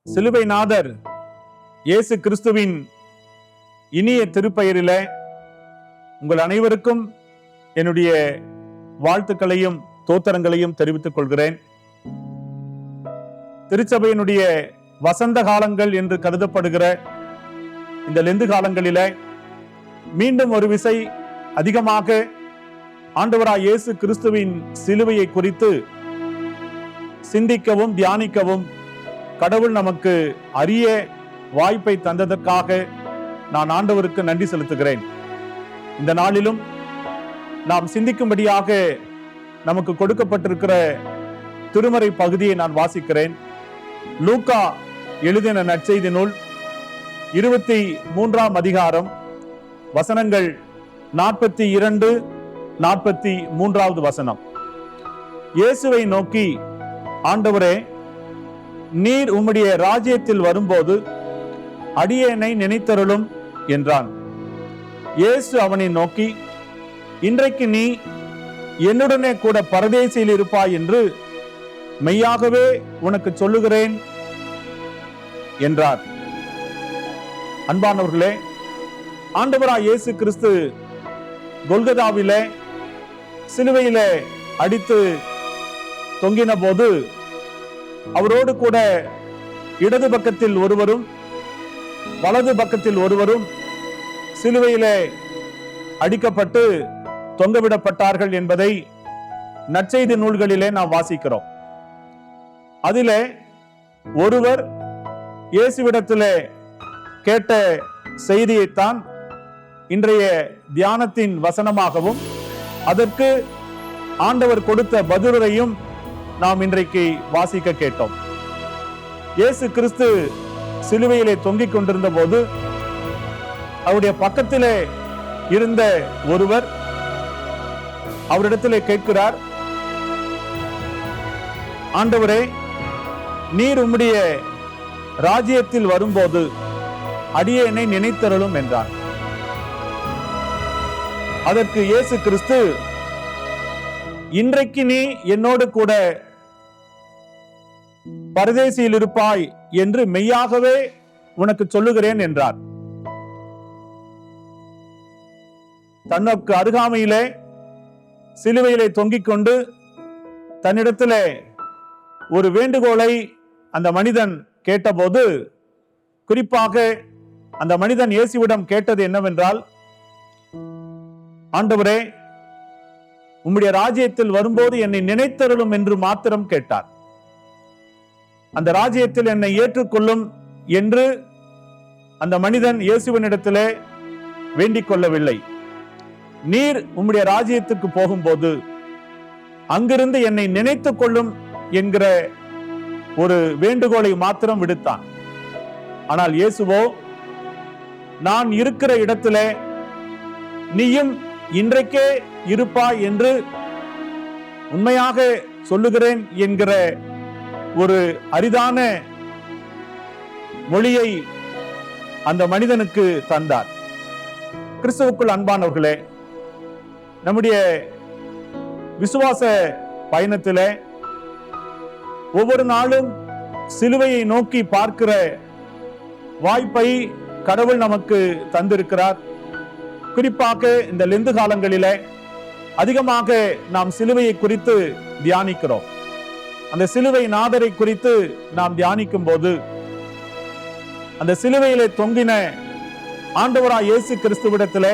சிலுவை நாதர் இயேசு கிறிஸ்துவின் இனிய திருப்பெயரிலே உங்கள் அனைவருக்கும் என்னுடைய வாழ்த்துக்களையும் தோத்திரங்களையும் தெரிவித்துக் கொள்கிறேன். திருச்சபையினுடைய வசந்த காலங்கள் என்று கருதப்படுகிற இந்த லெந்து காலங்களிலே மீண்டும் ஒரு விசை அதிகமாக ஆண்டவராய் இயேசு கிறிஸ்துவின் சிலுவையை குறித்து சிந்திக்கவும் தியானிக்கவும் கடவுள் நமக்கு அரிய வாய்ப்பை தந்ததற்காக நான் ஆண்டவருக்கு நன்றி செலுத்துகிறேன். இந்த நாளிலும் நாம் சிந்திக்கும்படியாக நமக்கு கொடுக்கப்பட்டிருக்கிற திருமறை பகுதியை நான் வாசிக்கிறேன். லூக்கா எழுதின நற்செய்தி நூல் 23ஆம் அதிகாரம் வசனங்கள் 42, 43வது வசனம். இயேசுவை நோக்கி, ஆண்டவரே, நீர் உம்முடைய ராஜ்யத்தில் வரும்போது அடியேனை நினைத்தருளும் என்றான். இயேசு அவனை நோக்கி, இன்றைக்கு நீ என்னுடனே கூட பரதேசியில் இருப்பாய் என்று மெய்யாகவே உனக்கு சொல்லுகிறேன் என்றார். அன்பானவர்களே, ஆண்டவராய் இயேசு கிறிஸ்து கொல்கதாவிலே சிலுவையிலே அடித்து தொங்கின போது அவரோடு கூட இடது பக்கத்தில் ஒருவரும் வலது பக்கத்தில் ஒருவரும் சிலுவையிலே அடிக்கப்பட்டு தொங்கவிடப்பட்டார்கள் என்பதை நற்செய்தி நூல்களிலே நாம் வாசிக்கிறோம். அதிலே ஒருவர் இயேசுவிடத்திலே கேட்ட செய்தியைத்தான் இன்றைய தியானத்தின் வசனமாகவும் அதற்கு ஆண்டவர் கொடுத்த பதிலுரையும் நாம் இன்றைக்கு வாசிக்க கேட்டோம். இயேசு கிறிஸ்து சிலுவையிலே தொங்கிக் கொண்டிருந்த போது அவருடைய பக்கத்திலே இருந்த ஒருவர் அவரிடத்திலே கேட்கிறார், ஆண்டவரே, நீர் உம்முடைய ராஜ்யத்தில் வரும்போது அடியேனை நினைத்தருளும் என்றார். அதற்கு இயேசு கிறிஸ்து, இன்றைக்கு நீ என்னோடு கூட பரதேசியில் இருப்பாய் என்று மெய்யாகவே உனக்கு சொல்லுகிறேன் என்றார். தனக்கு அருகாமையிலே சிலுவையிலே தொங்கிக் கொண்டு தன்னிடத்திலே ஒரு வேண்டுகோளை அந்த மனிதன் கேட்டபோது, குறிப்பாக அந்த மனிதன் இயேசுவிடம் கேட்டது என்னவென்றால், ஆண்டவரே, உம்முடைய ராஜ்யத்தில் வரும்போது என்னை நினைத்தருளும் என்று மாத்திரம் கேட்டார். அந்த ராஜ்யத்தில் என்னை ஏற்றுக்கொள்ளும் என்று அந்த மனிதன் இயேசுவினிடத்திலே வேண்டிக் கொள்ளவில்லை. நீர் உம்முடைய ராஜ்யத்துக்கு போகும்போது அங்கிருந்து என்னை நினைத்துக் கொள்ளும் என்கிற ஒரு வேண்டுகோளை மாத்திரம் விடுத்தான். ஆனால் இயேசுவோ, நான் இருக்கிற இடத்திலே நீயும் இன்றைக்கே இருப்பாய் என்று உண்மையாக சொல்லுகிறேன் என்கிற ஒரு அரிதான மொழியை அந்த மனிதனுக்கு தந்தார். கிறிஸ்துவுக்குள் அன்பானவர்களே, நம்முடைய விசுவாச பயணத்திலே ஒவ்வொரு நாளும் சிலுவையை நோக்கி பார்க்கிற வாய்ப்பை கடவுள் நமக்கு தந்திருக்கிறார். குறிப்பாக இந்த லெந்து காலங்களிலே அதிகமாக நாம் சிலுவையை குறித்து தியானிக்கிறோம். அந்த சிலுவை நாதரை குறித்து நாம் தியானிக்கும் போது அந்த சிலுவையிலே தொங்கின ஆண்டவராய் இயேசு கிறிஸ்துவிடத்திலே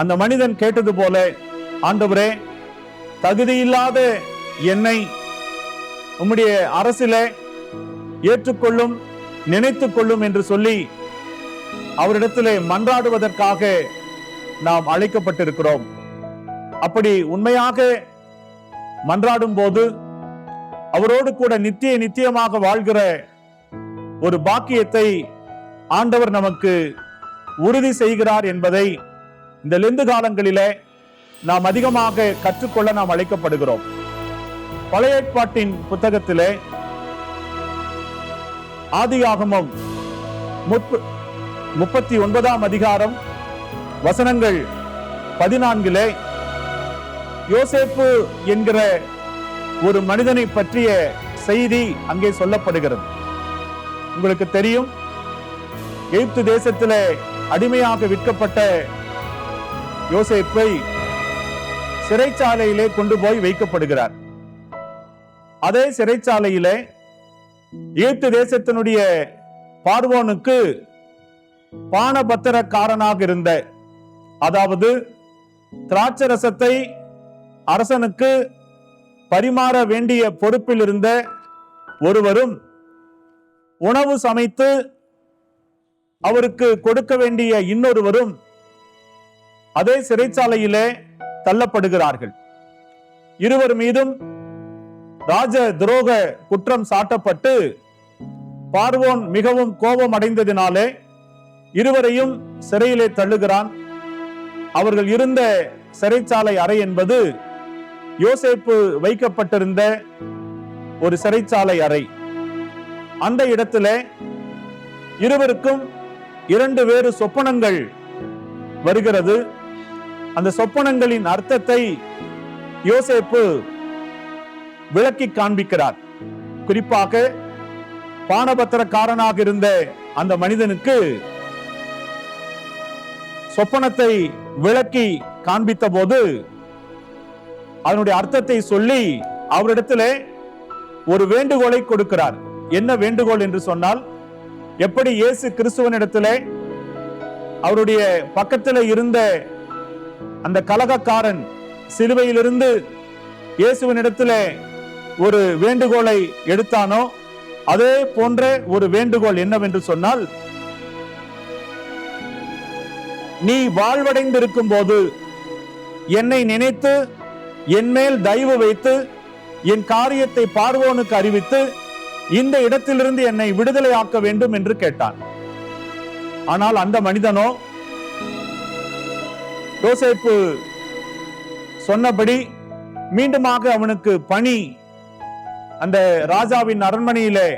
அந்த மனிதன் கேட்டது போல, ஆண்டவரே, தகுதியில்லாத என்னை உம்முடைய அரசிலே ஏற்றுக்கொள்ளும், நினைத்துக் கொள்ளும் என்று சொல்லி அவரிடத்திலே மன்றாடுவதற்காக நாம் அழைக்கப்பட்டிருக்கிறோம். அப்படி உண்மையாக மன்றாடும் போது அவரோடு கூட நித்தியமாக வாழ்கிற ஒரு பாக்கியத்தை ஆண்டவர் நமக்கு உறுதி செய்கிறார் என்பதை இந்த லெந்து காலங்களிலே நாம் அதிகமாக கற்றுக்கொள்ள நாம் அழைக்கப்படுகிறோம். பழைய ஏற்பாட்டின் புத்தகத்திலே ஆதியாகமம் 39ஆம் அதிகாரம் வசனங்கள் 14 யோசேப்பு என்கிற ஒரு மனிதனை பற்றிய செய்தி அங்கே சொல்லப்படுகிறது. உங்களுக்கு தெரியும், எகிப்து தேசத்திலே அடிமையாக விற்கப்பட்ட யோசேப்பை சிறைச்சாலையிலே கொண்டு போய் வைக்கப்படுகிறார். அதே சிறைச்சாலையிலே எகிப்து தேசத்தினுடைய பார்வோனுக்கு பானபத்திரக்காரனாக இருந்த, அதாவது திராட்சரசத்தை அரசனுக்கு பரிமாற வேண்டிய பொறுப்பில் இருந்த ஒருவரும், உணவு சமைத்து அவருக்கு கொடுக்க வேண்டிய இன்னொருவரும் அதே சிறைச்சாலையிலே தள்ளப்படுகிறார்கள். இருவர் மீதும் ராஜ துரோக குற்றம் சாட்டப்பட்டு பார்வோன் மிகவும் கோபம் அடைந்ததினாலே இருவரையும் சிறையிலே தள்ளுகிறான். அவர்கள் இருந்த சிறைச்சாலை அறை என்பது யோசேப்பு வைக்கப்பட்டிருந்த ஒரு சிறைச்சாலை அறை. அந்த இடத்திலே இருவருக்கும் 2 வேறு சொப்பனங்கள் வருகிறது. அந்த சொப்பனங்களின் அர்த்தத்தை யோசேப்பு விளக்கி காண்பிக்கிறார். குறிப்பாக பானபத்திரக்காரனாக இருந்த அந்த மனிதனுக்கு சொப்பனத்தை விளக்கி காண்பித்த போது அதனுடைய அர்த்தத்தை சொல்லி அவரிடத்திலே ஒரு வேண்டுகோளை கொடுக்கிறார். என்ன வேண்டுகோள் என்று சொன்னால், எப்படி இயேசு கிறிஸ்துவனிடத்திலே அவருடைய பக்கத்தில் இருந்த அந்த கலகக்காரன் சிலுவையிலிருந்து இயேசுவினிடத்திலே ஒரு வேண்டுகோளை எடுத்தானோ, அதே போன்ற ஒரு வேண்டுகோள் என்னவென்று சொன்னால், நீ வாழ்வடைந்திருக்கும் போது என்னை நினைத்து என் மேல் தயவு வைத்து என் காரியத்தை பார்வோனுக்கு அறிவித்து இந்த இடத்திலிருந்து என்னை விடுதலையாக்க வேண்டும் என்று கேட்டான். ஆனால் அந்த மனிதனோ யோசேப்பு சொன்னபடி மீண்டுமாக அவனுக்கு பணி அந்த ராஜாவின் அரண்மனையிலே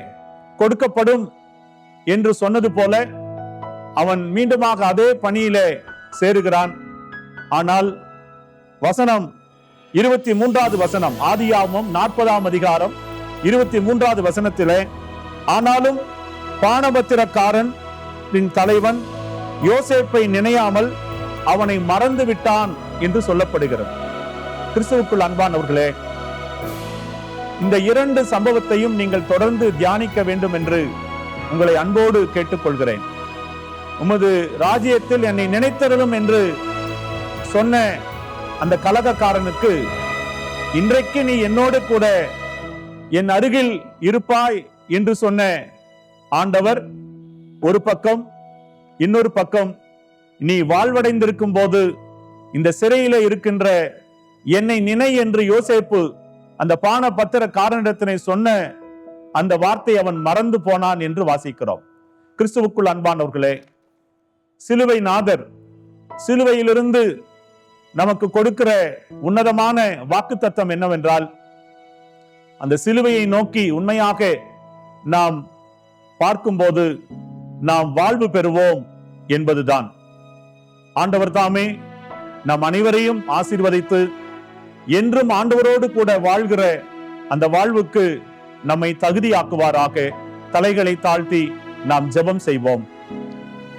கொடுக்கப்படும் என்று சொன்னது போல அவன் மீண்டுமாக அதே பணியிலே சேருகிறான். ஆனால் வசனம் 23வது வசனம், ஆதியாகமம் 40ஆம் அதிகாரம் 23வது வசனத்திலே, ஆனாலும் பானபத்திரக்காரன் தலைவன் யோசேப்பை நினையாமல் அவனை மறந்து விட்டான் என்று சொல்லப்படுகிறது. கிறிஸ்துவுக்குள் அன்பானவர்களே, இந்த 2 சம்பவத்தையும் நீங்கள் தொடர்ந்து தியானிக்க வேண்டும் என்று உங்களை அன்போடு கேட்டுக்கொள்கிறேன். உமது ராஜ்யத்தில் என்னை நினைத்தருளும் என்று சொன்ன அந்த கலகக்காரனுக்கு இன்றைக்கு நீ என்னோடு கூட என் அருகில் இருப்பாய் என்று சொன்ன ஆண்டவர் ஒரு பக்கம், இன்னொரு பக்கம் நீ வாழ்வடைந்திருக்கும் போது இந்த சிறையில இருக்கின்ற என்னை நினை என்று யோசேப்பு அந்த பானபத்திரக்காரனிடத்தினை சொன்ன அந்த வார்த்தை அவன் மறந்து போனான் என்று வாசிக்கிறோம். கிறிஸ்துவுக்குள் அன்பானவர்களே, சிலுவை நாதர் சிலுவையிலிருந்து நமக்கு கொடுக்கிற உன்னதமான வாக்குத்தத்தம் என்னவென்றால், அந்த சிலுவையை நோக்கி உண்மையாக நாம் பார்க்கும்போது நாம் வாழ்வு பெறுவோம் என்பதுதான். ஆண்டவர் தாமே நம் அனைவரையும் ஆசீர்வதித்து என்றும் ஆண்டவரோடு கூட வாழ்கிற அந்த வாழ்வுக்கு நம்மை தகுதியாக்குவாராக. தலைகளை தாழ்த்தி நாம் ஜெபம் செய்வோம்.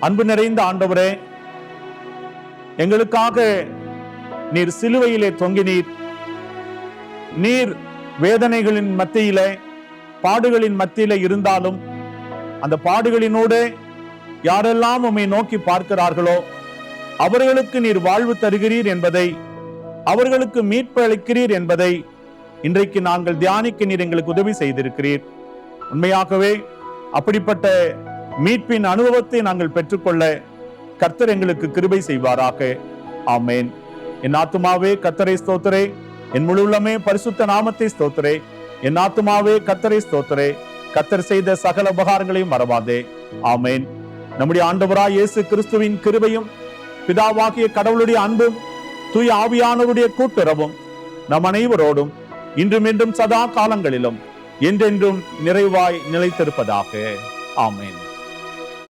அன்பு நிறைந்த ஆண்டவரே, எங்களுக்காக நீர் சிலுவையிலே தொங்கினீர். நீர் வேதனைகளின் மத்தியிலே, பாடுகளின் மத்தியிலே இருந்தாலும் அந்த பாடுகளினோடு யாரெல்லாம் உம்மை நோக்கி பார்க்கிறார்களோ அவர்களுக்கு நீர் வாழ்வு தருகிறீர் என்பதை, அவர்களுக்கு மீட்பு அளிக்கிறீர் என்பதை இன்றைக்கு நாங்கள் தியானிக்க நீர் எங்களுக்கு உதவி செய்திருக்கிறீர். உண்மையாகவே அப்படிப்பட்ட மீட்பின் அனுபவத்தை நாங்கள் பெற்றுக்கொள்ள கர்த்தர் எங்களுக்கு கிருபை செய்வாராக. ஆமேன். என் ஆத்துமாவே கர்த்தரை ஸ்தோத்திரே, என் முழு உள்ளமே பரிசுத்த நாமத்தை ஸ்தோத்திரே. என் ஆத்துமாவே கர்த்தரை ஸ்தோத்திரே, கர்த்தர் செய்த சகல உபகாரங்களையும் மறவாதே. ஆமேன். நம்முடைய ஆண்டவராய் இயேசு கிறிஸ்துவின் கிருபையும் பிதாவாகிய கடவுளுடைய அன்பும் தூய ஆவியானவருடைய கூட்டுறவும் நம் அனைவரோடும் இன்றும் என்றும் சதா காலங்களிலும் என்றென்றும் நிறைவாய் நிலைத்திருப்பதாக. ஆமேன்.